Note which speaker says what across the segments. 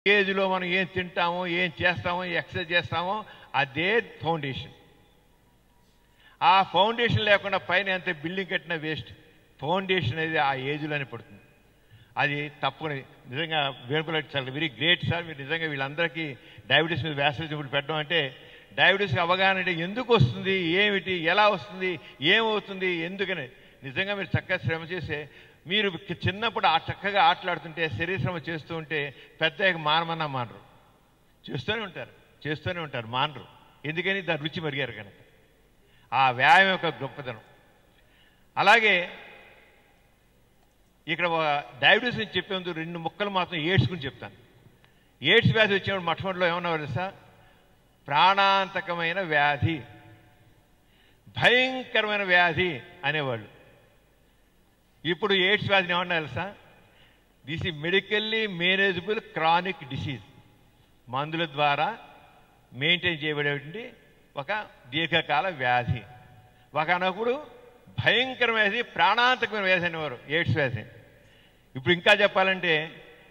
Speaker 1: ఏజ్లో మనం ఏం తింటామో ఏం చేస్తామో ఎక్సర్సైజ్ చేస్తామో అదే ఫౌండేషన్. ఆ ఫౌండేషన్ లేకుండా పైన ఎంత బిల్డింగ్ కట్టినా వేస్ట్. ఫౌండేషన్ అనేది ఆ ఏజ్లోనే పడుతుంది. అది తప్పని నిజంగా వేణుగోపాల్ చాలా వెరీ గ్రేట్ సార్. మీరు నిజంగా వీళ్ళందరికీ డయాబెటీస్ మీద వ్యాస ఇప్పుడు పెట్టడం అంటే డయాబెటీస్కి అవగాహన అంటే ఎందుకు వస్తుంది, ఏమిటి, ఎలా వస్తుంది, ఏమవుతుంది, ఎందుకని నిజంగా మీరు చక్కగా శ్రమ చేసే మీరు చిన్నప్పుడు ఆ చక్కగా ఆటలాడుతుంటే శరీర శ్రమ చేస్తూ ఉంటే పెద్దగా మానమన్నా మానరు, చేస్తూనే ఉంటారు మానరు. ఎందుకని దాని రుచి మరిగారు కనుక. ఆ వ్యాయామం యొక్క గొప్పతనం. అలాగే ఇక్కడ డయాబెటీస్ నుంచి చెప్పేందుకు 2 ముక్కలు మాత్రం ఎయిడ్స్ గురించి చెప్తాను. ఎయిడ్స్ వ్యాధి వచ్చినప్పుడు మొట్టమొదటిలో ఏమన్నారు తెలుసా? ప్రాణాంతకమైన వ్యాధి, భయంకరమైన వ్యాధి అనేవాళ్ళు. ఇప్పుడు ఎయిడ్స్ వ్యాధిని ఏమన్నా తెలుసా? దిస్ ఈ మెడికల్లీ మేనేజబుల్ క్రానిక్ డిసీజ్. మందుల ద్వారా మెయింటైన్ చేయబడేటువంటి ఒక దీర్ఘకాల వ్యాధి. ఒకనప్పుడు భయంకరమైన వ్యాధి, ప్రాణాంతకమైన వ్యాధి అనేవారు ఎయిడ్స్ వ్యాధి. ఇప్పుడు ఇంకా చెప్పాలంటే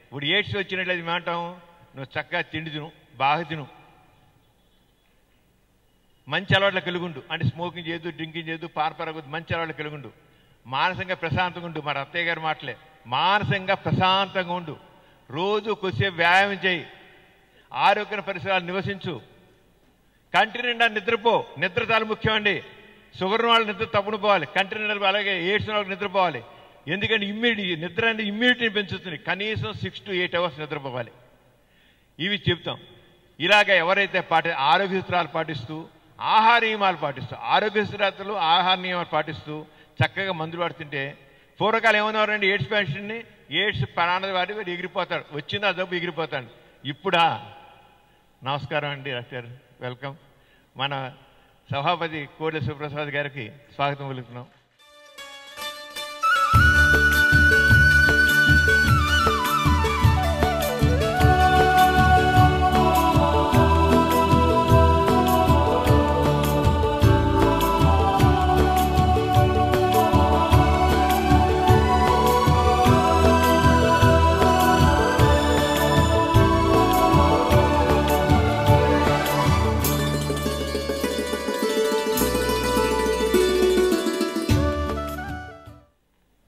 Speaker 1: ఇప్పుడు ఎయిడ్స్ వచ్చినట్లయితే ఏమంటాం? నువ్వు చక్కగా తిండి తిను, బాగా తిను, మంచి అలవాట్లు కలిగుండు, అంటే స్మోకింగ్ చేయొద్దు, డ్రింకింగ్ చేయొద్దు, పార్పరగొద్దు, మంచి అలవాట్లు కలిగుండు, మానసికంగా ప్రశాంతంగా ఉండు. మరి అత్తయ్య గారు మాటలే, మానసికంగా ప్రశాంతంగా ఉండు, రోజు కొద్దిసేపు వ్యాయామం చేయి, ఆరోగ్య పరిసరాలు నివసించు, కంటి నిండా నిద్రపో. నిద్ర చాలా ముఖ్యం అండి. షుగర్ వాళ్ళు నిద్ర తప్పును పోవాలి, కంటి నిండా, అలాగే ఎయిడ్స్ వాళ్ళకి నిద్రపోవాలి. ఎందుకంటే నిద్ర అనేది ఇమ్యూనిటీని పెంచుతుంది. కనీసం 6 to 8 hours నిద్రపోవాలి. ఇవి చెప్తాం. ఇలాగ ఎవరైతే ఆరోగ్య సూత్రాలు పాటిస్తూ, ఆహార నియమాలు పాటిస్తూ, ఆరోగ్య సూత్రాలు ఆహార నియమాలు పాటిస్తూ చక్కగా మందులు పడుతుంటే, పూర్వకాలం ఏమన్నారండి ఎయిడ్స్ పేషెంట్ని, ఎయిడ్స్ ప్రాణాల వాడి ఎగిరిపోతాడు, వచ్చిందా జబ్బు ఎగిరిపోతాడు. ఇప్పుడా? నమస్కారం అండి డాక్టర్, వెల్కమ్. మన సభాపతి కోడెల శివప్రసాద్ గారికి స్వాగతం పలుకుతున్నాం.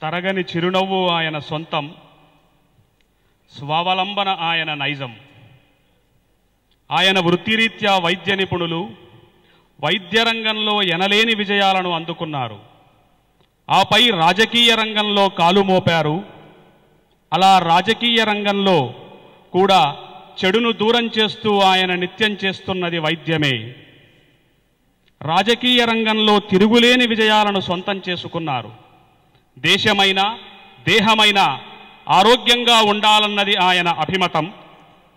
Speaker 2: తరగని చిరునవ్వు ఆయన సొంతం, స్వావలంబన ఆయన నైజం. ఆయన వృత్తిరీత్యా వైద్య నిపుణులు, వైద్య రంగంలో ఎనలేని విజయాలను అందుకున్నారు. ఆపై రాజకీయ రంగంలో కాలు మోపారు. అలా రాజకీయ రంగంలో కూడా చెడును దూరం చేస్తూ ఆయన నిత్యం చేస్తున్నది వైద్యమే. రాజకీయ రంగంలో తిరుగులేని విజయాలను సొంతం చేసుకున్నారు. దేశమైనా దేహమైనా ఆరోగ్యంగా ఉండాలన్నది ఆయన అభిమతం.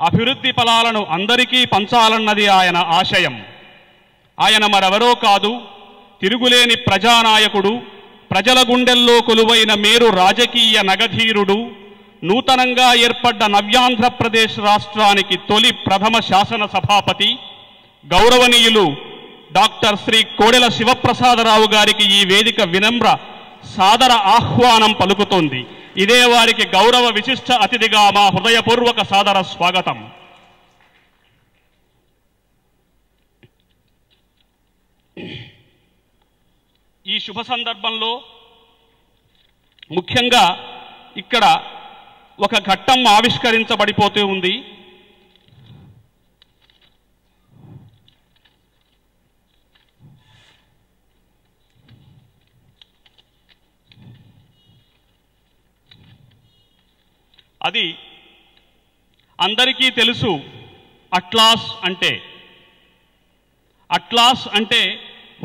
Speaker 2: అభివృద్ధి ఫలాలను అందరికీ పంచాలన్నది ఆయన ఆశయం. ఆయన మరెవరో కాదు, తిరుగులేని ప్రజానాయకుడు, ప్రజల గుండెల్లో కొలువైన మేరు రాజకీయ నగధీరుడు, నూతనంగా ఏర్పడ్డ నవ్యాంధ్రప్రదేశ్ రాష్ట్రానికి తొలి ప్రథమ శాసన సభాపతి, గౌరవనీయులు డాక్టర్ శ్రీ కోడెల శివప్రసాదరావు గారికి ఈ వేదిక వినమ్ర సాదర ఆహ్వానం పలుకుతోంది. ఇదే వారికి గౌరవ విశిష్ట అతిథిగా మా హృదయపూర్వక సాదర స్వాగతం. ఈ శుభ సందర్భంలో ముఖ్యంగా ఇక్కడ ఒక ఘట్టం ఆవిష్కరించబడిపోతూ ఉంది. అది అందరికీ తెలుసు. అట్లాస్ అంటే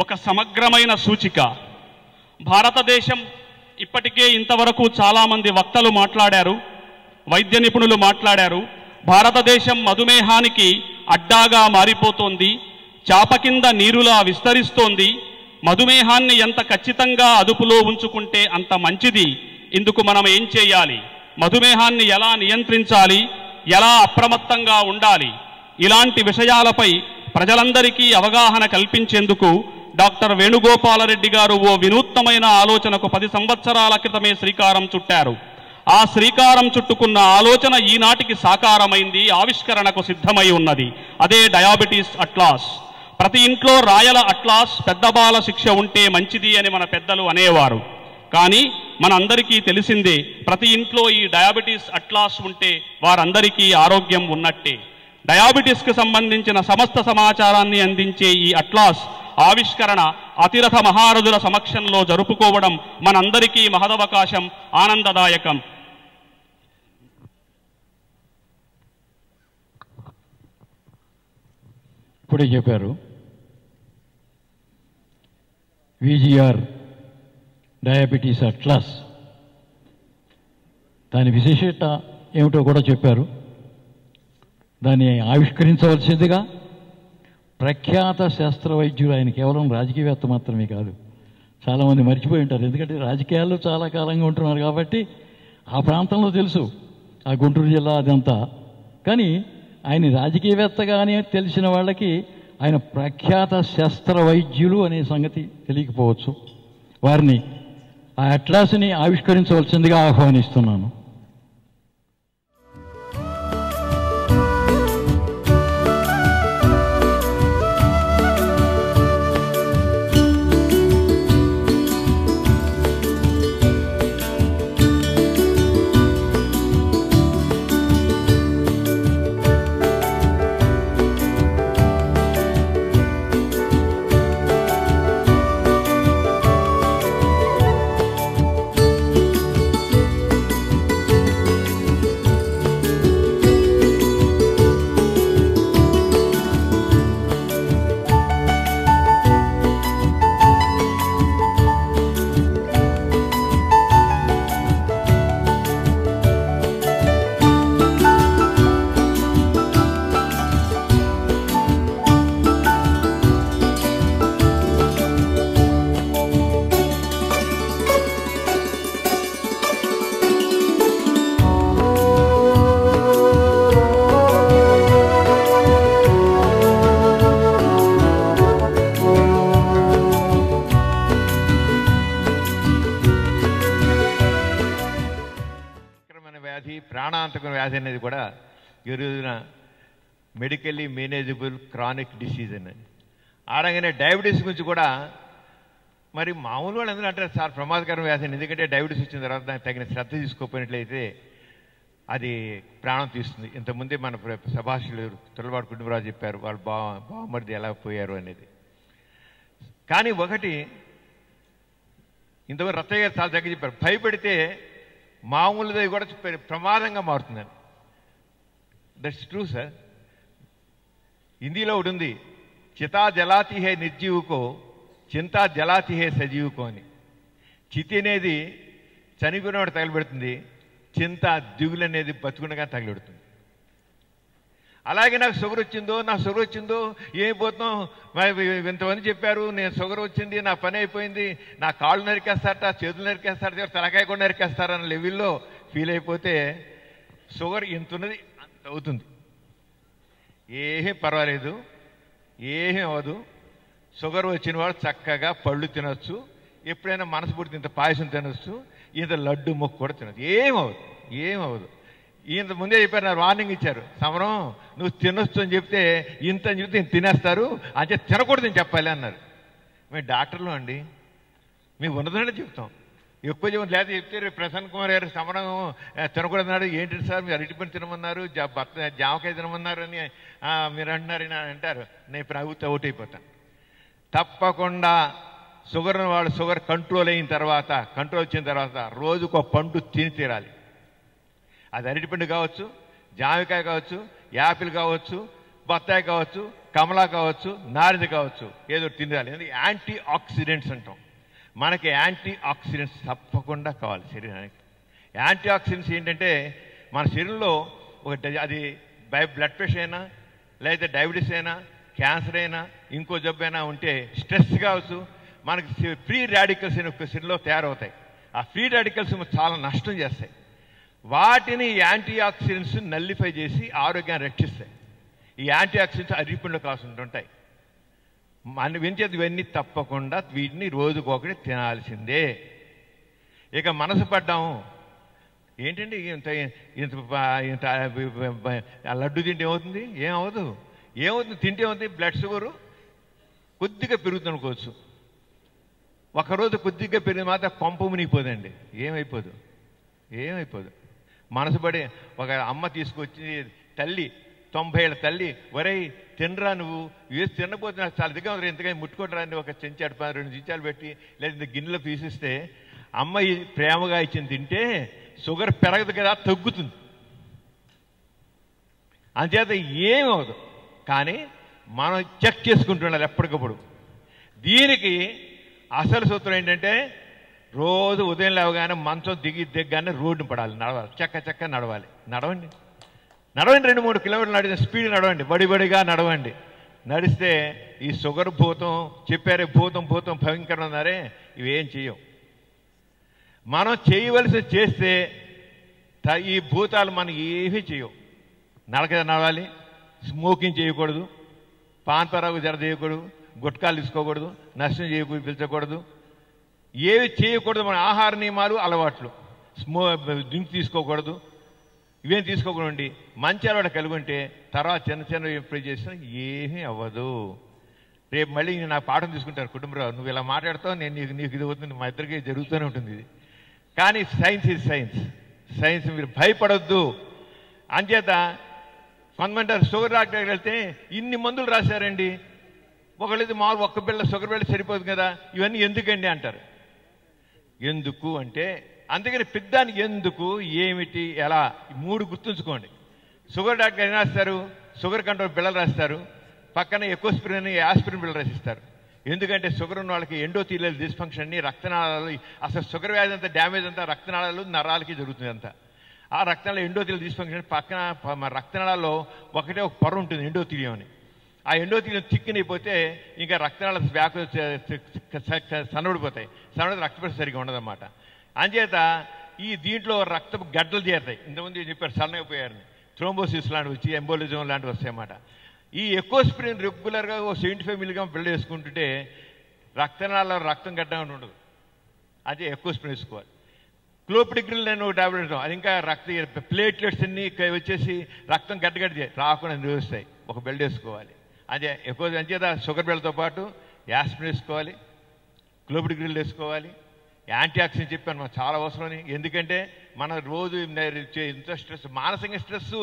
Speaker 2: ఒక సమగ్రమైన సూచిక. భారతదేశం ఇప్పటికే ఇంతవరకు చాలామంది వక్తలు మాట్లాడారు, వైద్య నిపుణులు మాట్లాడారు. భారతదేశం మధుమేహానికి అడ్డాగా మారిపోతోంది, చాప కింద నీరులా విస్తరిస్తోంది. మధుమేహాన్ని ఎంత ఖచ్చితంగా అదుపులో ఉంచుకుంటే అంత మంచిది. ఇందుకు మనం ఏం చేయాలి, మధుమేహాన్ని ఎలా నియంత్రించాలి, ఎలా అప్రమత్తంగా ఉండాలి, ఇలాంటి విషయాలపై ప్రజలందరికీ అవగాహన కల్పించేందుకు డాక్టర్ వేణుగోపాలరెడ్డి గారు ఓ వినూత్నమైన ఆలోచనకు 10 సంవత్సరాల క్రితమే శ్రీకారం చుట్టారు. ఆ శ్రీకారం చుట్టుకున్న ఆలోచన ఈనాటికి సాకారమైంది, ఆవిష్కరణకు సిద్ధమై ఉన్నది. అదే డయాబెటీస్ అట్లాస్. ప్రతి ఇంట్లో రాయల అట్లాస్, పెద్దబాల శిక్ష ఉంటే మంచిది అని మన పెద్దలు అనేవారు. కానీ మనందరికీ తెలిసిందే, ప్రతి ఇంట్లో ఈ డయాబెటీస్ అట్లాస్ ఉంటే వారందరికీ ఆరోగ్యం ఉన్నట్టే. డయాబెటీస్కి సంబంధించిన సమస్త సమాచారాన్ని అందించే ఈ అట్లాస్ ఆవిష్కరణ అతిరథ మహారథుల సమక్షంలో జరుపుకోవడం మనందరికీ మహదవకాశం, ఆనందదాయకం.
Speaker 3: ఇప్పుడే చెప్పారు విజిఆర్ డయాబెటీస్ అట్లాస్, దాని విశేషత ఏమిటో కూడా చెప్పారు. దాన్ని ఆవిష్కరించవలసిందిగా ప్రఖ్యాత శాస్త్ర వైద్యుడు, ఆయన కేవలం రాజకీయవేత్త మాత్రమే కాదు, చాలామంది మర్చిపోయి ఉంటారు. ఎందుకంటే రాజకీయాల్లో చాలా కాలంగా ఉంటున్నారు కాబట్టి ఆ ప్రాంతంలో తెలుసు, ఆ గుంటూరు జిల్లా అదంతా. కానీ ఆయన రాజకీయవేత్తగానే తెలిసిన వాళ్ళకి ఆయన ప్రఖ్యాత శాస్త్ర వైద్యులు అనే సంగతి తెలియకపోవచ్చు. వారిని ఆ అట్లాస్ని ఆవిష్కరించవలసిందిగా ఆహ్వానిస్తున్నాను.
Speaker 1: ప్రాణాంతక వ్యాధి అనేది కూడా ఈ రోజున మెడికల్లీ మేనేజబుల్ క్రానిక్ డిసీజ్ అని. ఆ రంగానే డయాబెటీస్ గురించి కూడా మరి మామూలు వాళ్ళు అందరూ అంటారు సార్ ప్రమాదకరం వ్యాధి అని. ఎందుకంటే డయాబెటీస్ వచ్చిన తర్వాత దానికి తగిన శ్రద్ధ తీసుకోకపోయినట్లయితే అది ప్రాణం తీస్తుంది. ఇంతకుముందే మన సభాషులు తొలవాడు కుటుంబరాజు చెప్పారు వాళ్ళు బావమరిది ఎలా పోయారు అనేది. కానీ ఒకటి ఇంతవరకు రత్తయ్య గారు చాలా దగ్గర చెప్పారు, భయపెడితే మామూలుది కూడా ప్రమాదంగా మారుతుందని. That's true sir. హిందీలో ఒకటి ఉంది, చితా జలాతి హే నిర్జీవుకో చింతా జలాతి హే సజీవుకో అని. చితి అనేది చనిపోయినవాడు తగలబెడుతుంది, చింత దిగులు అనేది బతుకుండగా తగలబెడుతుంది. అలాగే నాకు షుగర్ వచ్చిందో ఏమైపోతున్నాం, ఇంతమంది చెప్పారు నేను షుగర్ వచ్చింది, నా పని అయిపోయింది, నా కాళ్ళు నరికేస్తారట, చేతులు నరికేస్తారట, తలకాయ కూడా నరికేస్తారన్న లెవెల్లో ఫీల్ అయిపోతే షుగర్ ఇంత ఉన్నది అంత అవుతుంది. ఏమీ పర్వాలేదు, ఏమీ అవ్వదు. షుగర్ వచ్చిన వాడు చక్కగా పళ్ళు తినొచ్చు, ఎప్పుడైనా మనసు పుడితే ఇంత పాయసం తినొచ్చు, ఇంత లడ్డు మొక్కు కూడా తినొచ్చు, ఏమవ్వదు. ఇంత ముందే చెప్పారు, నాకు వార్నింగ్ ఇచ్చారు, సమరం నువ్వు తినొచ్చు అని చెప్తే ఇంత అని చెప్తే తినేస్తారు, అంటే తినకూడదని చెప్పాలి అన్నారు. మేము డాక్టర్లు అండి, మీకు ఉన్నదంటే చెప్తాం, ఎక్కువ చెప్పి లేదా చెప్తే రేపు ప్రసన్న కుమార్ గారు సమరం తినకూడదన్నాడు, ఏంటి సార్ మీరు అరటిపండు తినమన్నారు, జామకాయ తినమన్నారు అని మీరు అంటున్నారు అంటారు. నేను ఇప్పుడు అవుట్ అయిపోతాను. తప్పకుండా షుగర్ వాళ్ళు షుగర్ కంట్రోల్ వచ్చిన తర్వాత రోజుకో పండు తిని తీరాలి. అది అరటిపండు కావచ్చు, జామకాయ కావచ్చు, యాపిల్ కావచ్చు, బత్తాయి కావచ్చు, కమలా కావచ్చు, నారింజ కావచ్చు, ఏదో తినాలి. ఎందుకంటే యాంటీ ఆక్సిడెంట్స్ అంటాం, మనకి యాంటీ ఆక్సిడెంట్స్ తప్పకుండా కావాలి శరీరానికి. యాంటీ ఆక్సిడెంట్స్ ఏంటంటే మన శరీరంలో అది బ్లడ్ ప్రెషర్ అయినా, లేదా డయాబెటీస్ అయినా, క్యాన్సర్ అయినా, ఇంకో జబ్బు అయినా ఉంటే, స్ట్రెస్ కావచ్చు, మనకి ఫ్రీ రాడికల్స్ అని ఒక శరీరంలో తయారవుతాయి. ఆ ఫ్రీ రాడికల్స్ చాలా నష్టం చేస్తాయి. వాటిని యాంటీ ఆక్సిడెంట్స్ నల్లిఫై చేసి ఆరోగ్యాన్ని రక్షిస్తాయి. ఈ యాంటీ ఆక్సిడెంట్స్ అరటిపండ్లు కాసుంటుంటాయి. మనం వించేది ఇవన్నీ తప్పకుండా వీటిని రోజుకొకటి తినాల్సిందే. ఇక మనసు పడ్డాము, ఏంటండి ఇంత ఇంత ఇంత లడ్డు తింటే ఏమవుతుంది? ఏమవుతుంది తింటే ఏమవుతుంది? బ్లడ్ షుగరు కొద్దిగా పెరుగుతుంది అనుకోవచ్చు. ఒకరోజు కొద్దిగా పెరిగి మాత్రం కొంప మునిగిపోదండి. ఏమైపోదు. మనసు పడి ఒక అమ్మ తీసుకొచ్చి తల్లి 90 ఏళ్ళ తల్లి, ఒరేయ్ తినరా నువ్వు, వేసి తినకపోతే నాకు చాలా దిగ్గా ఉంది, ఎంతగా ముట్టుకోటరా అని ఒక చెంచాడు 2 చెంచాలు పెట్టి లేదా గిన్నెలో తీసిస్తే అమ్మ ప్రేమగా ఇచ్చింది తింటే షుగర్ పెరగదు కదా, తగ్గుతుంది. అంచేత ఏమవదు. కానీ మనం చెక్ చేసుకుంటుండాలి ఎప్పటికప్పుడు. దీనికి అసలు సూత్రం ఏంటంటే రోజు ఉదయం లేవగానే మంచం దిగ్గానే రోడ్డు పడాలి, నడవాలి, చక్క నడవండి 2-3 కిలోమీటర్లు నడిచిన స్పీడ్ నడవండి, బడిగా నడవండి. నడిస్తే ఈ షుగర్ భూతం చెప్పారే, భూతం భయంకరం ఉన్నారే, ఇవేం చెయ్యం. మనం చేయవలసి చేస్తే ఈ భూతాలు మనం ఏమీ చేయవు. నడవాలి, స్మోకింగ్ చేయకూడదు, పాన్ పరాగు జర చేయకూడదు, గుట్కాలు తీసుకోకూడదు, నష్టం పిలిచకూడదు, ఏవి చేయకూడదు. మన ఆహార నియమాలు అలవాట్లు, డ్రింక్ తీసుకోకూడదు, ఇవేం తీసుకోకూడదు. మంచి అలవాటు కలిగి ఉంటే తర్వాత చిన్న ఎప్పుడు చేసినా ఏమీ అవ్వదు. రేపు మళ్ళీ నాకు పాఠం తీసుకుంటారు కుటుంబరావు, నువ్వు ఇలా మాట్లాడతావు, నేను నీకు ఇది అవుతుంది, మా ఇద్దరికి జరుగుతూనే ఉంటుంది ఇది. కానీ సైన్స్ ఈజ్ సైన్స్ మీరు భయపడొద్దు. అంచేత కొంతమంది షుగర్ డాక్టర్కి వెళ్తే ఇన్ని మందులు రాశారండి, ఒకళ్ళైతే మామూలు ఒక్క బిళ్ళ షుగర్ బిళ్ళ సరిపోదు కదా, ఇవన్నీ ఎందుకండి అంటారు. ఎందుకు అంటే అందుకని పెద్దానికి ఎందుకు, ఏమిటి, ఎలా, 3 గుర్తుంచుకోండి. షుగర్ డాక్టర్ ఏం రాస్తారు? షుగర్ కంట్రోల్ బిళ్ళలు రాస్తారు, పక్కన ఎకోస్పిరిన్ యాస్పిరిన్ బిళ్ళలు రాసిస్తారు. ఎందుకంటే షుగర్ ఉన్న వాళ్ళకి ఎండోథీలియల్ డిస్ఫంక్షన్, రక్తనాళాలు, అసలు షుగర్ వ్యాధి అంతా డ్యామేజ్ అంతా రక్తనాళాలు నరాలకి జరుగుతుంది అంతా. ఆ రక్తనాళ ఎండోథీలియల్ డిస్ఫంక్షన్ పక్కన రక్తనాళాల్లో ఒకటే ఒక పొర ఉంటుంది ఎండోథీలియం అని. ఆ ఎండోథీలియం తిక్కినైపోతే ఇంకా రక్తనాళ వ్యాకు సన్నబడిపోతాయి, రక్తపరిస్థితి సరిగా ఉండదన్నమాట. అంచేత దీంట్లో రక్తపు గడ్డలు చేరుతాయి. ఇంతకుముందు చెప్పారు సన్నగిపోయారని, థ్రోంబోసిస్ లాంటివి వచ్చి, ఎంబోలిజం లాంటివి వస్తాయన్నమాట. ఈ ఎకోస్పిరిన్ రెగ్యులర్గా 75 మిల్లీగ్రామ్ బిళ్ళ వేసుకుంటుంటే రక్తనాళాల్లో రక్తం గడ్డ ఉండదు. అదే ఎకోస్పిరిన్ వేసుకోవాలి. క్లోపిడిగ్రిల్ నేను టాబ్లెట్, అది ఇంకా ప్లేట్లెట్స్ అన్ని వచ్చేసి రక్తం గడ్డగడ్డ రాకుండా నిరోధిస్తాయి, ఒక బెల్ట్ వేసుకోవాలి. అదే ఎక్కువ. అంచేత షుగర్ బెల్ట్తో పాటు యాస్పిరిన్ వేసుకోవాలి, క్లోపిడిగ్రిల్ వేసుకోవాలి, యాంటీ ఆక్సిడెంట్ చెప్పాను మనకు చాలా అవసరం. ఎందుకంటే మనం రోజు ఎంత స్ట్రెస్, మానసిక స్ట్రెస్,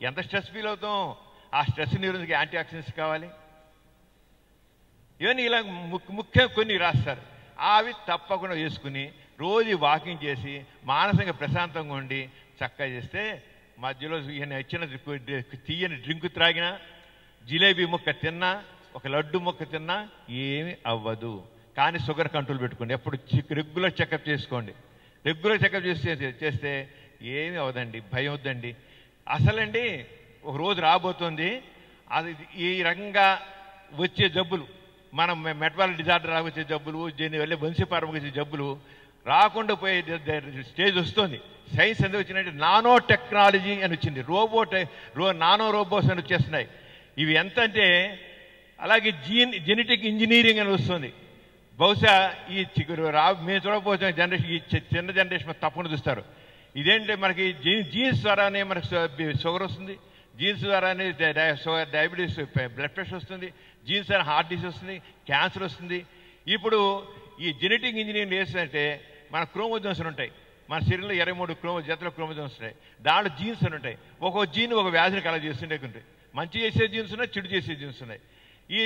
Speaker 1: ఎంత స్ట్రెస్ ఫీల్ అవుతాం, ఆ స్ట్రెస్ నిరోధక యాంటీ ఆక్సిడెంట్స్ కావాలి. ఇవన్నీ ఇలా ముఖ్యంగా కొన్ని రాస్తారు. అవి తప్పకుండా వేసుకుని రోజు వాకింగ్ చేసి మానసికంగా ప్రశాంతంగా ఉండి చక్కగా చేస్తే మధ్యలో ఈయన ఇచ్చిన తీయని డ్రింక్ త్రాగినా, జిలేబీ ముక్క తిన్నా, ఒక లడ్డు ముక్క తిన్నా ఏమీ అవ్వదు. కానీ షుగర్ కంట్రోల్ పెట్టుకోండి, ఎప్పుడు రెగ్యులర్ చెకప్ చేసుకోండి. రెగ్యులర్ చెకప్ చేస్తే ఏమీ అవ్వదండి, భయం వద్దండి. అసలండి ఒక రోజు రాబోతుంది, అది ఈ రకంగా వచ్చే జబ్బులు, మనం మెటబాలిక్ డిజార్డర్ వచ్చే జబ్బులు, దీనివల్ల వంశపారంగా వచ్చే జబ్బులు రాకుండా పోయే స్టేజ్ వస్తుంది. సైన్స్ ఎందుకు వచ్చిందంటే నానో టెక్నాలజీ అని వచ్చింది, నానో రోబోట్స్ అని వచ్చేస్తున్నాయి. ఇవి ఎంత అంటే అలాగే జెనెటిక్ ఇంజనీరింగ్ అని వస్తుంది. బహుశా మేము చూడకపోతే జనరేషన్, ఈ చిన్న జనరేషన్ తప్పకుండా చూస్తారు. ఇదేంటే మనకి జీన్స్ ద్వారానే మనకు షుగర్ వస్తుంది, జీన్స్ ద్వారానే డయాబెటీస్, బ్లడ్ ప్రెషర్ వస్తుంది, జీన్స్ ద్వారా హార్ట్ డిసీజ్ వస్తుంది, క్యాన్సర్ వస్తుంది. ఇప్పుడు ఈ జెనెటిక్ ఇంజనీరింగ్ చేస్తుందంటే మన క్రోమోజోమ్స్ ఉంటాయి, మన శరీరంలో 23 జతల క్రోమోజోమ్స్ ఉంటాయి, దాంట్లో జీన్స్ అని ఉంటాయి. ఒక్కొక్క జీన్ ఒక వ్యాధిని కలెక్ట్ చేస్తుండే ఉంటాయి. మంచి చేసే జీన్స్ ఉన్నాయి, చెడు చేసే జీన్స్ ఉన్నాయి. ఈ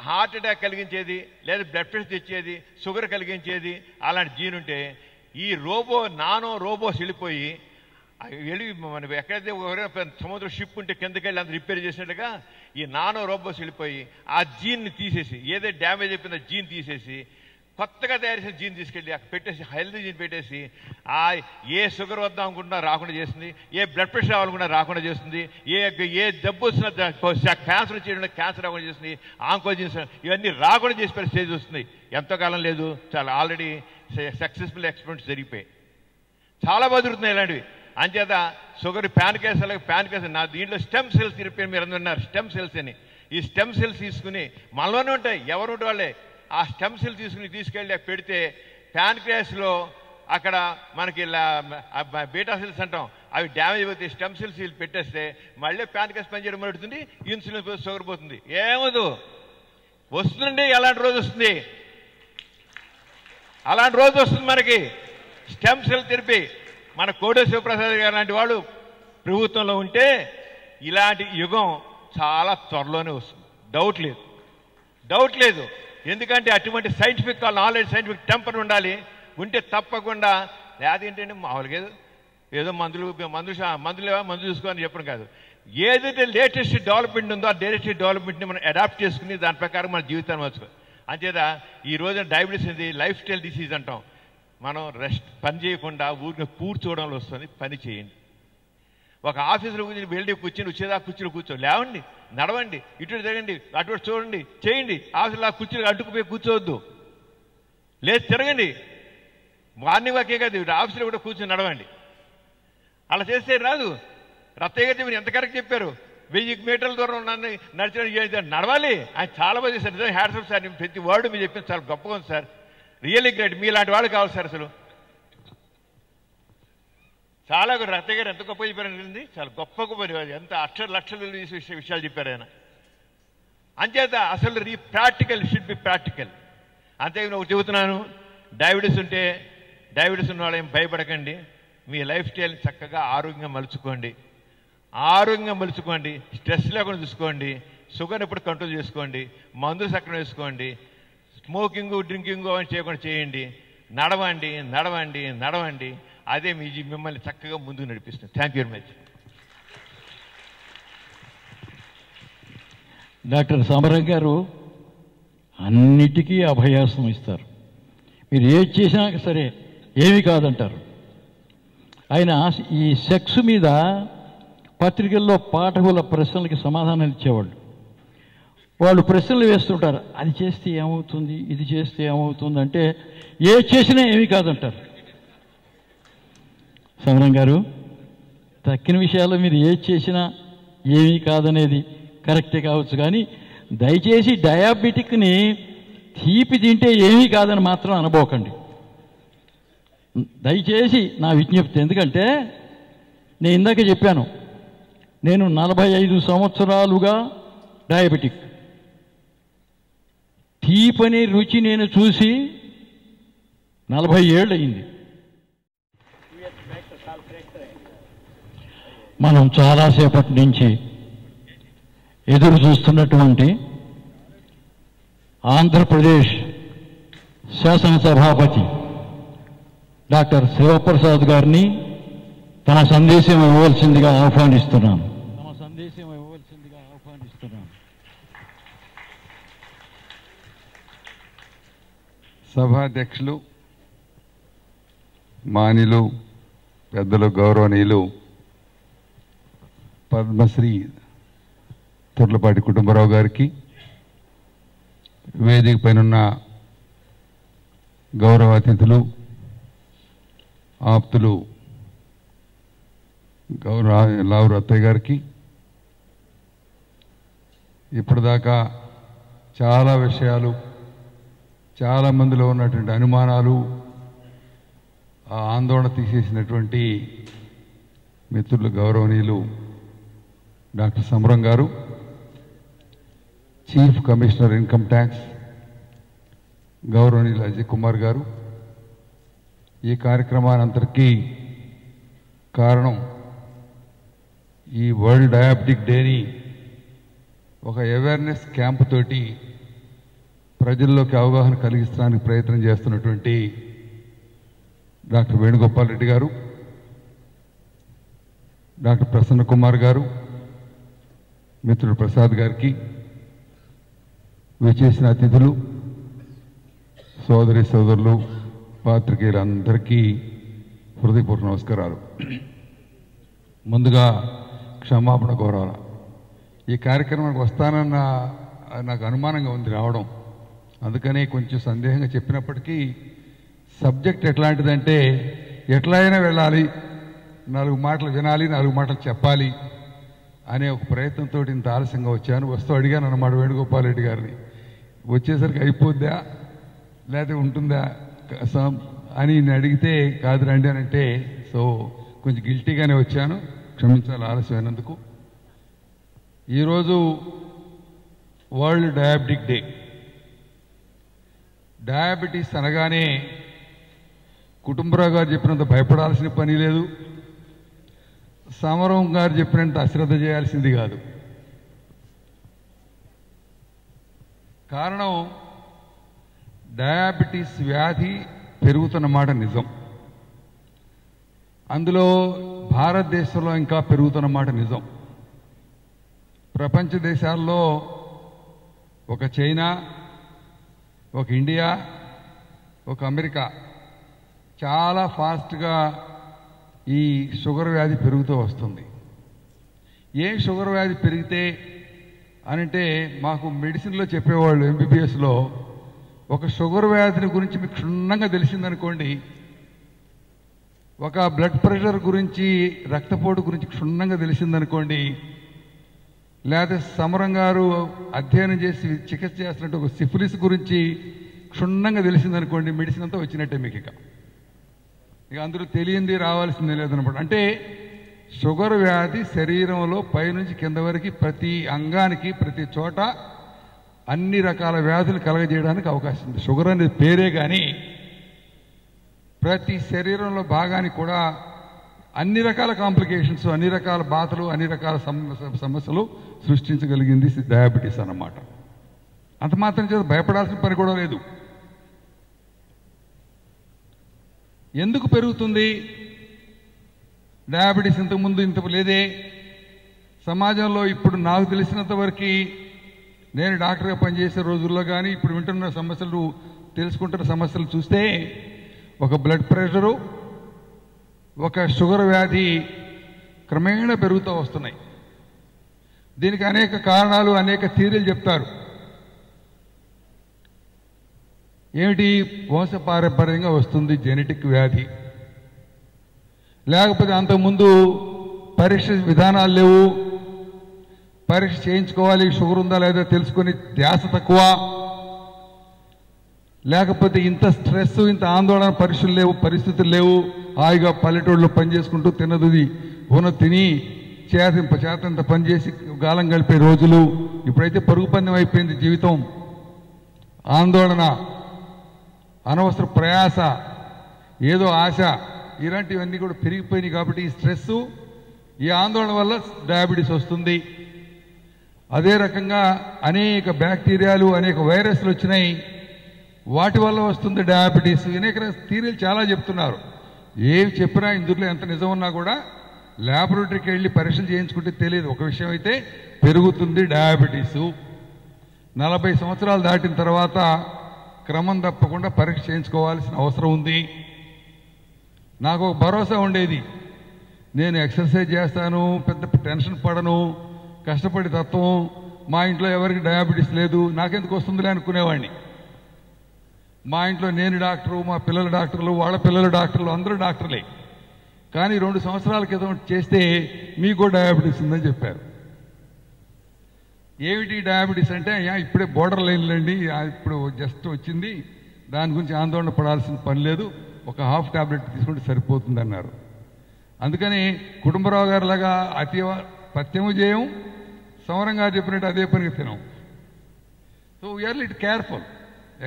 Speaker 1: హార్ట్ అటాక్ కలిగించేది, లేదా బ్లడ్ ప్రెషర్ తెచ్చేది, షుగర్ కలిగించేది అలాంటి జీన్ ఉంటే ఈ నానో రోబోస్ వెళ్ళిపోయి మనం ఎక్కడైతే సముద్ర షిప్ ఉంటే కిందకి వెళ్ళి అంత రిపేర్ చేసినట్టుగా ఈ నానో రోబోస్ వెళ్ళిపోయి ఆ జీన్ని తీసేసి, ఏదైతే డ్యామేజ్ అయిపోయిందో జీన్ తీసేసి కొత్తగా తయారు చేసిన జీన్ తీసుకెళ్ళి అక్కడ పెట్టేసి, హెల్తీ జీన్ పెట్టేసి ఏ షుగర్ వద్దాం అనుకుంటున్నా రాకుండా చేస్తుంది, ఏ బ్లడ్ ప్రెషర్ రావాలనుకున్నా రాకుండా చేస్తుంది, ఏ జబ్బు వచ్చినా క్యాన్సర్ వచ్చేయడం క్యాన్సర్ రాకుండా చేస్తుంది, ఆంకో జీన్స్ ఇవన్నీ రాకుండా చేసి స్టేజ్ వస్తుంది. ఎంతో కాలం లేదు, చాలా ఆల్రెడీ సక్సెస్ఫుల్ ఎక్స్పెరిమెంట్స్ జరిగిపోయాయి, చాలా బాగా జరుగుతున్నాయి ఇలాంటివి. అంచేత షుగర్ ప్యాన్కేస్ నా దీంట్లో స్టెమ్ సెల్స్ తిరిపి మీరు అందరూ ఉన్నారు, స్టెమ్ సెల్స్ అని. ఈ స్టెమ్ సెల్స్ తీసుకుని మనలోనే ఉంటాయి, ఎవరు వాళ్ళే. ఆ స్టెమ్ సెల్ తీసుకెళ్ళి పెడితే ప్యాన్క్రియాస్లో అక్కడ మనకి బీటా సెల్స్ అంటాం, అవి డ్యామేజ్ అవుతాయి. స్టెమ్ సెల్స్ వీళ్ళు పెట్టేస్తే మళ్ళీ ప్యాన్కస్ పనిచేయడం మొదలుతుంది, ఇన్సులిన్ షుగర్ పోతుంది. ఏమదు వస్తుందండి, అలాంటి రోజు వస్తుంది, అలాంటి రోజు వస్తుంది మనకి. స్టెమ్ సెల్ థెరపీ మన కోడే శివప్రసాద్ గారు లాంటి వాళ్ళు ప్రభుత్వంలో ఉంటే ఇలాంటి యుగం చాలా త్వరలోనే వస్తుంది, డౌట్ లేదు. ఎందుకంటే అటువంటి సైంటిఫిక్ నాలెడ్జ్, సైంటిఫిక్ టెంపర్ ఉండాలి. ఉంటే తప్పకుండా లేదేంటంటే మామూలుగా ఏదో మందులు చూసుకోవాలని చెప్పడం కాదు. ఏదైతే లేటెస్ట్ డెవలప్మెంట్ ఉందో ఆ లేటెస్ట్ డెవలప్మెంట్ని మనం అడాప్ట్ చేసుకుని దాని ప్రకారం మన జీవితాన్ని మార్చుకోవాలి. అంచేత ఈ రోజున డయాబెటీస్ అనేది లైఫ్ స్టైల్ డిసీజ్ అంటాం. మనం పని చేయకుండా ఊరిని కూర్చోవడంలో వస్తుంది. పని చేయండి. ఒక ఆఫీసులో కూర్చొని వచ్చేదా కుర్చీలో లేవండి, నడవండి, ఇటు తిరగండి, అటు చూడండి, చేయండి. ఆఫీసులో ఆ కుర్చీలో అడ్డుకుపోయి కూర్చోవద్దు, లేదు తిరగండి. మార్నింగ్ వాకే కాదు, ఆఫీసులో కూడా కూర్చొని నడవండి. అలా చేస్తే రాదు. రత్తయ్య గారు మీరు ఎంత కరెక్ట్ చెప్పారు. 1000 మీటర్ల దూరం నడిచిన నడవాలి. ఆయన చాలా బాగా చేశారు. నిజంగా హ్యాట్స్ ఆఫ్ సార్. ప్రతి వర్డ్ మీరు చెప్పింది చాలా గొప్పగా ఉంది సార్. Really great. మీలాంటి వాళ్ళు కావాలి సార్. అసలు చాలా రత్తయ్య గారు ఎంత గొప్పగా చెప్పారని చాలా గొప్ప ఎంత లక్షలు విషయాలు చెప్పారు ఆయన. అంచేత అసలు ప్రాక్టికల్ షుడ్ బి ప్రాక్టికల్. అంతే నేను చెబుతున్నాను, డయాబెటీస్ ఉన్న వాళ్ళు ఏం భయపడకండి. మీ లైఫ్ స్టైల్ని చక్కగా ఆరోగ్యంగా మలుచుకోండి. స్ట్రెస్ లేకుండా చూసుకోండి. షుగర్ ఎప్పుడు కంట్రోల్ చేసుకోండి. మందులు సక్రమం వేసుకోండి. స్మోకింగ్ డ్రింకింగ్ అని చేయకుండా చేయండి. నడవండి. అదే మిమ్మల్ని చక్కగా ముందుకు నడిపిస్తుంది. Thank you very much.
Speaker 3: Doctor సమరం గారు అన్నిటికీ అభయాసం ఇస్తారు. మీరు ఏది చేసినా సరే ఏమీ కాదంటారు. ఆయన ఈ సెక్స్ మీద పత్రికల్లో పాఠకుల ప్రశ్నలకి సమాధానాలు ఇచ్చేవాళ్ళు. వాళ్ళు ప్రశ్నలు వేస్తుంటారు, అది చేస్తే ఏమవుతుంది, ఇది చేస్తే ఏమవుతుంది అంటే ఏది చేసినా ఏమీ కాదంటారు. సమరం గారు తక్కిన విషయాల్లో మీరు ఏది చేసినా ఏమీ కాదనేది కరెక్టే కావచ్చు, కానీ దయచేసి డయాబెటిక్ని తీపి తింటే ఏమీ కాదని మాత్రం అనబోకండి. దయచేసి నా విజ్ఞప్తి. ఎందుకంటే నేను ఇందాక చెప్పాను, నేను 45 సంవత్సరాలుగా డయాబెటిక్. తీపని రుచి నేను చూసి 40 ఏళ్ళు అయింది. మనం చాలాసేపటి నుంచి ఎదురు చూస్తున్నటువంటి ఆంధ్రప్రదేశ్ శాసనసభాపతి డాక్టర్ శివప్రసాద్ గారిని తన సందేశం ఇవ్వవలసిందిగా ఆహ్వానిస్తున్నాను.
Speaker 4: సభాధ్యక్షులు, మాన్యులు, పెద్దలు, గౌరవనీయులు, పద్మశ్రీ తుర్లపాటి కుటుంబరావు గారికి, వేదిక పైనున్న గౌరవ అతిథులు, ఆప్తులు, గౌరవ లావు రత్తయ్య గారికి, ఇప్పటిదాకా చాలా విషయాలు, చాలా మందిలో ఉన్నటువంటి అనుమానాలు, ఆ ఆందోళన తీసేసినటువంటి మిత్రులు గౌరవనీయులు డాక్టర్ సమరం గారు, చీఫ్ కమిషనర్ ఇన్కమ్ ట్యాక్స్ గౌరవనీయులు అజయ్ కుమార్ గారు, ఈ కార్యక్రమానంతరికీ కారణం ఈ వరల్డ్ డయాబెటిక్ డేని ఒక అవేర్నెస్ క్యాంప్ తోటి ప్రజల్లోకి అవగాహన కలిగించడానికి ప్రయత్నం చేస్తున్నటువంటి డాక్టర్ వేణుగోపాల్ రెడ్డి గారు, డాక్టర్ ప్రసన్న కుమార్ గారు, మిత్రుడు ప్రసాద్ గారికి, విచ్చేసిన అతిథులు, సోదరి సోదరులు, పాత్రికేయులందరికీ హృదయపూర్వక నమస్కారాలు. ముందుగా క్షమాపణ కోరాలి. ఈ కార్యక్రమానికి వస్తానన్న నాకు అనుమానంగా ఉంది రావడం, అందుకని కొంచెం సందేహంగా చెప్పినప్పటికీ సబ్జెక్ట్ ఎట్లాంటిదంటే ఎట్లయినా వెళ్ళాలి, 4 మాటలు వినాలి, 4 మాటలు చెప్పాలి అనే ఒక ప్రయత్నంతో ఇంత ఆలస్యంగా వచ్చాను. వస్తూ అడిగాను అన్నమాట వేణుగోపాల్ రెడ్డి గారిని, వచ్చేసరికి అయిపోద్దా లేకపోతే ఉంటుందా అని నేను అడిగితే కాదు రండి అని అంటే సో కొంచెం గిల్టీగానే వచ్చాను, క్షమించాలి ఆలస్యమైనందుకు. ఈరోజు వరల్డ్ డయాబెటిక్ డే. డయాబెటీస్ అనగానే కుటుంబరావు గారు చెప్పినంత భయపడాల్సిన పని లేదు, సమరం గారు చెప్పినంత అశ్రద్ధ చేయాల్సింది కాదు. కారణం డయాబెటీస్ వ్యాధి పెరుగుతున్న మాట నిజం, అందులో భారతదేశంలో ఇంకా పెరుగుతున్న మాట నిజం. ప్రపంచ దేశాల్లో ఒక చైనా, ఒక ఇండియా, ఒక అమెరికా చాలా ఫాస్ట్గా ఈ షుగర్ వ్యాధి పెరుగుతూ వస్తుంది. ఏం షుగర్ వ్యాధి పెరిగితే అనంటే మాకు మెడిసిన్లో చెప్పేవాళ్ళు ఎంబీబీఎస్లో ఒక షుగర్ వ్యాధిని గురించి మీకు క్షుణ్ణంగా తెలిసిందనుకోండి, ఒక బ్లడ్ ప్రెషర్ గురించి రక్తపోటు గురించి క్షుణ్ణంగా తెలిసిందనుకోండి, లేదా సమరం గారు అధ్యయనం చేసి చికిత్స చేస్తున్నట్టు ఒక సిఫిలిస్ గురించి క్షుణ్ణంగా తెలిసిందనుకోండి, మెడిసిన్ అంతా వచ్చినట్టే మీకు. ఇక అందులో తెలియంది రావాల్సిందే లేదనమాట. అంటే షుగర్ వ్యాధి శరీరంలో పైనుంచి కింద వరకు ప్రతి అంగానికి ప్రతి చోట అన్ని రకాల వ్యాధులు కలగజేయడానికి అవకాశం ఉంది. షుగర్ అనేది పేరే కానీ ప్రతి శరీరంలో భాగానికి కూడా అన్ని రకాల కాంప్లికేషన్స్, అన్ని రకాల బాధలు, అన్ని రకాల సమస్యలు సృష్టించగలిగింది డయాబెటీస్ అన్నమాట. అంత మాత్రం చేత భయపడాల్సిన పని కూడా లేదు. ఎందుకు పెరుగుతుంది డయాబెటీస్? ఇంతకుముందు ఇంత లేదే సమాజంలో. ఇప్పుడు నాకు తెలిసినంత వరకు, నేను డాక్టర్గా పనిచేసే రోజుల్లో కానీ ఇప్పుడు వింటున్న సమస్యలు, తెలుసుకుంటున్న సమస్యలు చూస్తే ఒక బ్లడ్ ప్రెషరు, ఒక షుగర్ వ్యాధి క్రమేణా పెరుగుతూ వస్తున్నాయి. దీనికి అనేక కారణాలు, అనేక థియరీలు చెప్తారు. ఏమిటి? వంశపారంపర్యంగా వస్తుంది జెనెటిక్ వ్యాధి, లేకపోతే అంతకుముందు పరీక్ష విధానాలు లేవు, పరీక్ష చేయించుకోవాలి షుగర్ ఉందా లేదా తెలుసుకొని ధ్యాస తక్కువ, లేకపోతే ఇంత స్ట్రెస్, ఇంత ఆందోళన, పరీక్షలు లేవు, పరిస్థితులు లేవు, హాయిగా పల్లెటూళ్ళలో పనిచేసుకుంటూ తిన్నది తిని చేతంత పనిచేసి గాలం గడిపే రోజులు. ఇప్పుడైతే పరుగు పందెం అయిపోయింది జీవితం. ఆందోళన, అనవసర ప్రయాస, ఏదో ఆశ, ఇలాంటివన్నీ కూడా పెరిగిపోయినాయి. కాబట్టి ఈ స్ట్రెస్సు, ఈ ఆందోళన వల్ల డయాబెటీస్ వస్తుంది. అదే రకంగా అనేక బ్యాక్టీరియాలు, అనేక వైరస్లు వచ్చినాయి, వాటి వల్ల వస్తుంది డయాబెటీస్. అనేక థియరీలు చాలా చెప్తున్నారు. ఏవి చెప్పినా ఇందులో ఎంత నిజం ఉన్నా కూడా ల్యాబొరేటరీకి వెళ్ళి పరీక్షలు చేయించుకుంటే తెలియదు. ఒక విషయం అయితే పెరుగుతుంది డయాబెటీసు. 40 సంవత్సరాలు దాటిన తర్వాత క్రమం తప్పకుండా పరీక్ష చేయించుకోవాల్సిన అవసరం ఉంది. నాకు ఒక భరోసా ఉండేది, నేను ఎక్సర్సైజ్ చేస్తాను, పెద్ద టెన్షన్ పడను, కష్టపడి తత్వం, మా ఇంట్లో ఎవరికి డయాబెటీస్ లేదు, నాకెందుకు వస్తుందిలే అనుకునేవాడిని. మా ఇంట్లో నేను డాక్టరు, మా పిల్లల డాక్టర్లు, వాళ్ళ పిల్లల డాక్టర్లు, అందరూ డాక్టర్లే. కానీ 2 సంవత్సరాల క్రితం చేస్తే మీకు డయాబెటీస్ ఉందని చెప్పారు. ఏమిటి డయాబెటీస్ అంటే, ఇప్పుడే బోర్డర్ లైన్లండి, ఇప్పుడు జస్ట్ వచ్చింది, దాని గురించి ఆందోళన పడాల్సిన పని లేదు, ఒక హాఫ్ టాబ్లెట్ తీసుకుంటే సరిపోతుంది అన్నారు. అందుకని కుటుంబరావు గారి లాగా పథ్యము చేయం, సమరం గారు చెప్పినట్టు అదే పనికి తినం. So we are little careful.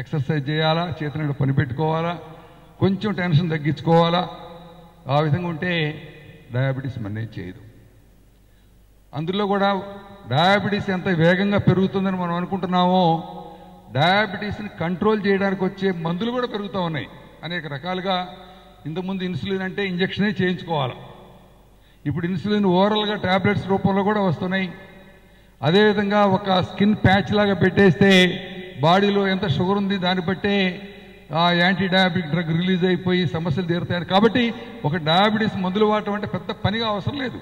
Speaker 4: Exercise చేయాలా, చేతిని పని పెట్టుకోవాలా, కొంచెం టెన్షన్ తగ్గించుకోవాలా. ఆ విధంగా ఉంటే డయాబెటీస్ మన్నేం చేయదు. అందులో కూడా డయాబెటీస్ ఎంత వేగంగా పెరుగుతుందని మనం అనుకుంటున్నామో, డయాబెటీస్ని కంట్రోల్ చేయడానికి వచ్చే మందులు కూడా పెరుగుతూ ఉన్నాయి అనేక రకాలుగా. ఇంతకుముందు ఇన్సులిన్ అంటే ఇంజక్షనే చేయించుకోవాలి, ఇప్పుడు ఇన్సులిన్ ఓరల్గా ట్యాబ్లెట్స్ రూపంలో కూడా వస్తున్నాయి. అదేవిధంగా ఒక స్కిన్ ప్యాచ్ లాగా పెట్టేస్తే బాడీలో ఎంత షుగర్ ఉంది దాన్ని బట్టే ఆ యాంటీ డయాబెటిక్ డ్రగ్ రిలీజ్ అయిపోయి సమస్యలు తీరుతాయి. కాబట్టి ఒక డయాబెటీస్ మందులు వాడటం అంటే పెద్ద పనిగా అవసరం లేదు.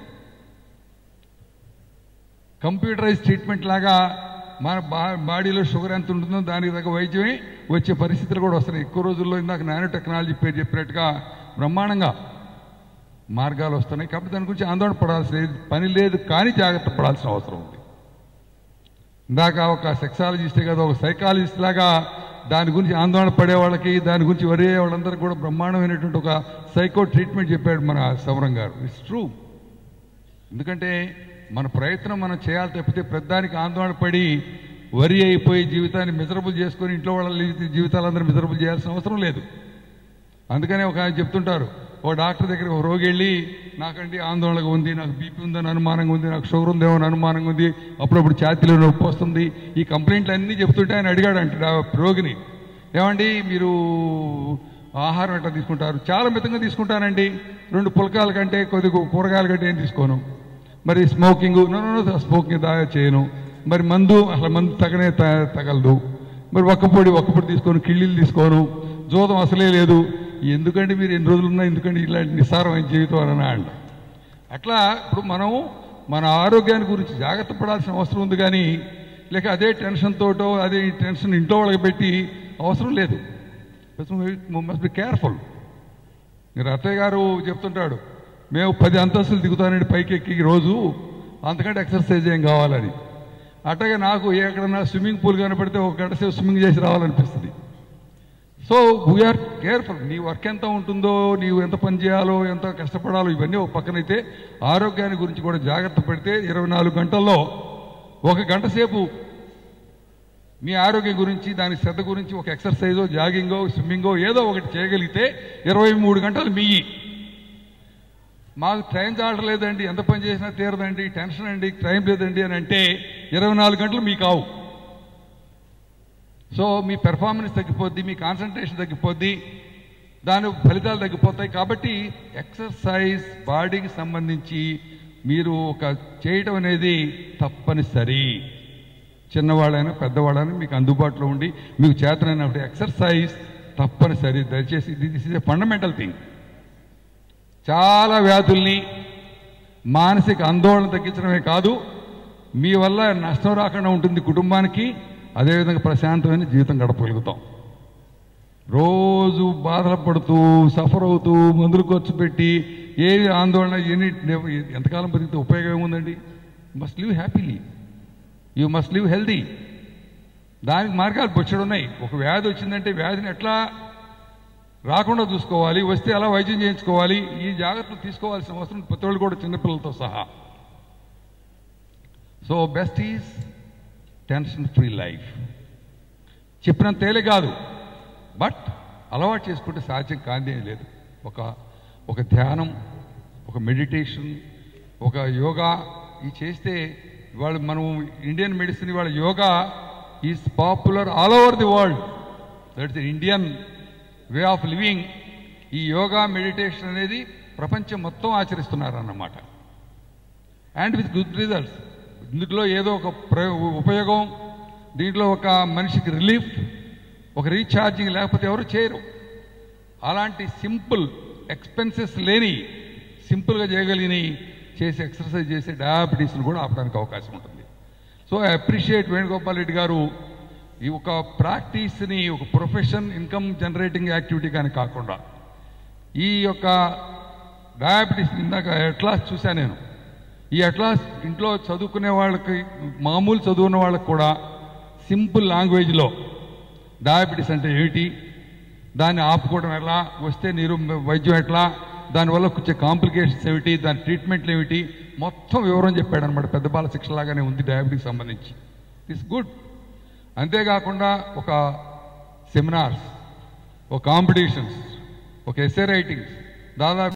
Speaker 4: కంప్యూటరైజ్ ట్రీట్మెంట్ లాగా మన బాడీలో షుగర్ ఎంత ఉంటుందో దానికి తగ్గ వైద్యమే వచ్చే పరిస్థితులు కూడా వస్తున్నాయి. ఎక్కువ రోజుల్లో ఇందాక నానో టెక్నాలజీ పేరు చెప్పినట్టుగా బ్రహ్మాండంగా మార్గాలు వస్తున్నాయి. కాబట్టి దాని గురించి ఆందోళన పడాల్సిన పని లేదు, కానీ జాగ్రత్త పడాల్సిన అవసరం ఉంది. ఇందాక ఒక సెక్సాలజిస్టే కదా, ఒక సైకాలజిస్ట్ లాగా దాని గురించి ఆందోళన పడే వాళ్ళకి, దాని గురించి వరి అయ్యే వాళ్ళందరికీ కూడా బ్రహ్మాండమైనటువంటి ఒక సైకో ట్రీట్మెంట్ చెప్పాడు మన సమరం గారు. It's true. ఎందుకంటే మన ప్రయత్నం మనం చేయాలి తప్పితే పెద్దానికి ఆందోళన పడి వరి అయిపోయి జీవితాన్ని మిజరబుల్ చేసుకొని ఇంట్లో వాళ్ళ జీవితాలందరూ మిజరబుల్ చేయాల్సిన అవసరం లేదు. అందుకనే ఒక ఆయన చెప్తుంటారు, ఓ డాక్టర్ దగ్గరికి ఒక రోగి వెళ్ళి నాకంటే ఆందోళనగా ఉంది, నాకు బీపీ ఉందని అనుమానంగా ఉంది, నాకు షుగర్ ఉందేమో అని అనుమానంగా ఉంది, అప్పుడప్పుడు ఛాతీలో నొప్పి వస్తుంది, ఈ కంప్లైంట్లు అన్నీ చెప్తుంటే ఆయన అడిగాడంట రోగిని, ఏమండి మీరు ఆహారం ఎట్లా తీసుకుంటారు? చాలా మితంగా తీసుకుంటానండి, 2 పులకాల కంటే కొద్దిగా కూరగాయల కంటే ఏం తీసుకోను. మరి స్మోకింగ్ స్మోకింగ్ దాగా చేయను. మరి మందు అసలు మందు తగలదు. మరి ఒక్కపొడి తీసుకోను, కిళ్ళీలు తీసుకోను, జోదం అసలే లేదు. ఎందుకంటే మీరు ఎన్ని రోజులున్నా ఎందుకంటే ఇలాంటి నిస్సారమైన జీవితం అని అంట. అట్లా ఇప్పుడు మనం మన ఆరోగ్యాన్ని గురించి జాగ్రత్త పడాల్సిన అవసరం ఉంది, కానీ లేక అదే టెన్షన్తోటో అదే టెన్షన్ ఇంట్లో వాళ్ళకి పెట్టి అవసరం లేదు. Must be careful. మీరు అత్తయ్య గారు చెప్తుంటాడు, మేము 10 అంతస్తులు దిగుతానండి పైకి ఎక్కి రోజు, అంతకంటే ఎక్సర్సైజ్ ఏం కావాలని. అట్టగా నాకు ఎక్కడన్నా స్విమ్మింగ్ పూల్ కనపడితే 1 గంట సేపు స్విమ్మింగ్ చేసి రావాలనిపిస్తుంది. So we are careful. నీ వర్క్ ఎంత ఉంటుందో, నీవు ఎంత పని చేయాలో, ఎంత కష్టపడాలో ఇవన్నీ ఒక పక్కనైతే ఆరోగ్యాన్ని గురించి కూడా జాగ్రత్త పడితే 24 గంటల్లో 1 గంట సేపు మీ ఆరోగ్యం గురించి, దాని శ్రద్ధ గురించి ఒక ఎక్సర్సైజో, జాగింగో, స్విమ్మింగో ఏదో ఒకటి చేయగలిగితే 23 గంటలు మీయి. మాకు టైం చాలలేదండి, ఎంత పని చేసినా తీరదండి, టెన్షన్ అండి, టైం లేదండి అని అంటే 24 గంటలు మీకు కావు. సో మీ పెర్ఫార్మెన్స్ తగ్గిపోద్ది, మీ కాన్సన్ట్రేషన్ తగ్గిపోద్ది, దాని ఫలితాలు తగ్గిపోతాయి. కాబట్టి ఎక్సర్సైజ్ బాడీకి సంబంధించి మీరు ఒక చేయటం అనేది తప్పనిసరి. చిన్నవాళ్ళైనా పెద్దవాళ్ళైనా మీకు అందుబాటులో ఉండి మీకు చేతనైనప్పుడు ఎక్సర్సైజ్ తప్పనిసరి. దయచేసి this is a fundamental thing. చాలా వ్యాధుల్ని, మానసిక ఆందోళన తగ్గించడమే కాదు, మీ వల్ల నష్టం రాకుండా ఉంటుంది కుటుంబానికి, అదేవిధంగా ప్రశాంతమైన జీవితం గడపగలుగుతాం. రోజు బాధలు పడుతూ సఫర్ అవుతూ మందులు ఖర్చు పెట్టి ఏ ఆందోళన ఎంతకాలం బతికితే ఉపయోగం ఏముందండి? Must live happily, you must live healthy. దానికి మార్గాలు బొచ్చడు ఉన్నాయి. ఒక వ్యాధి వచ్చిందంటే వ్యాధిని ఎట్లా రాకుండా చూసుకోవాలి, వస్తే అలా వైద్యం చేయించుకోవాలి, ఈ జాగ్రత్తలు తీసుకోవాల్సిన అవసరం ప్రతి వాళ్ళు కూడా, చిన్నపిల్లలతో సహా. So best is tension free life. చెప్పినంత తేలే కాదు, బట్ అలవాటు చేసుకుంటే సాధ్యం కాదే లేదు. ఒక ధ్యానం, ఒక మెడిటేషన్, ఒక యోగా ఈ చేస్తే ఇవాళ మనం ఇండియన్ మెడిసిన్ ఇవాళ yoga is popular all over the world. That's the Indian way of living. ఈ యోగా మెడిటేషన్ అనేది ప్రపంచం మొత్తం ఆచరిస్తున్నారన్నమాట. And with good results. ఇందులో ఏదో ఒక ఉపయోగం, దీంట్లో ఒక మనిషికి రిలీఫ్, ఒక రీఛార్జింగ్ లేకపోతే ఎవరు చేయరు. అలాంటి సింపుల్ ఎక్స్పెన్సెస్ లేని, సింపుల్గా చేయగలిగిన చేసి ఎక్సర్సైజ్ చేసి డయాబెటీస్ను కూడా ఆపడానికి అవకాశం ఉంటుంది. So I appreciate Venugopal Reddy గారు ఈ ఒక ప్రాక్టీస్ని ఒక ప్రొఫెషన్, ఇన్కమ్ జనరేటింగ్ యాక్టివిటీ కానీ కాకుండా ఈ యొక్క డయాబెటీస్ ఇందాక అట్లాస్ చూశాను నేను. ఈ అట్లాస్ ఇంట్లో చదువుకునే వాళ్ళకి, మామూలు చదువుకున్న వాళ్ళకి కూడా సింపుల్ లాంగ్వేజ్లో డయాబెటీస్ అంటే ఏమిటి, దాన్ని ఆపుకోవడం ఎలా, వస్తే వైద్యం ఎట్లా, దానివల్ల వచ్చే కాంప్లికేషన్స్ ఏమిటి, దాని ట్రీట్మెంట్లు ఏమిటి, మొత్తం వివరం చెప్పాడు అనమాట. పెద్ద బాల శిక్షలాగానే ఉంది డయాబెటీస్ సంబంధించి. It's good. అంతేకాకుండా ఒక సెమినార్స్, ఒక కాంపిటీషన్స్, ఒక ఎస్సే రైటింగ్స్, దాదాపు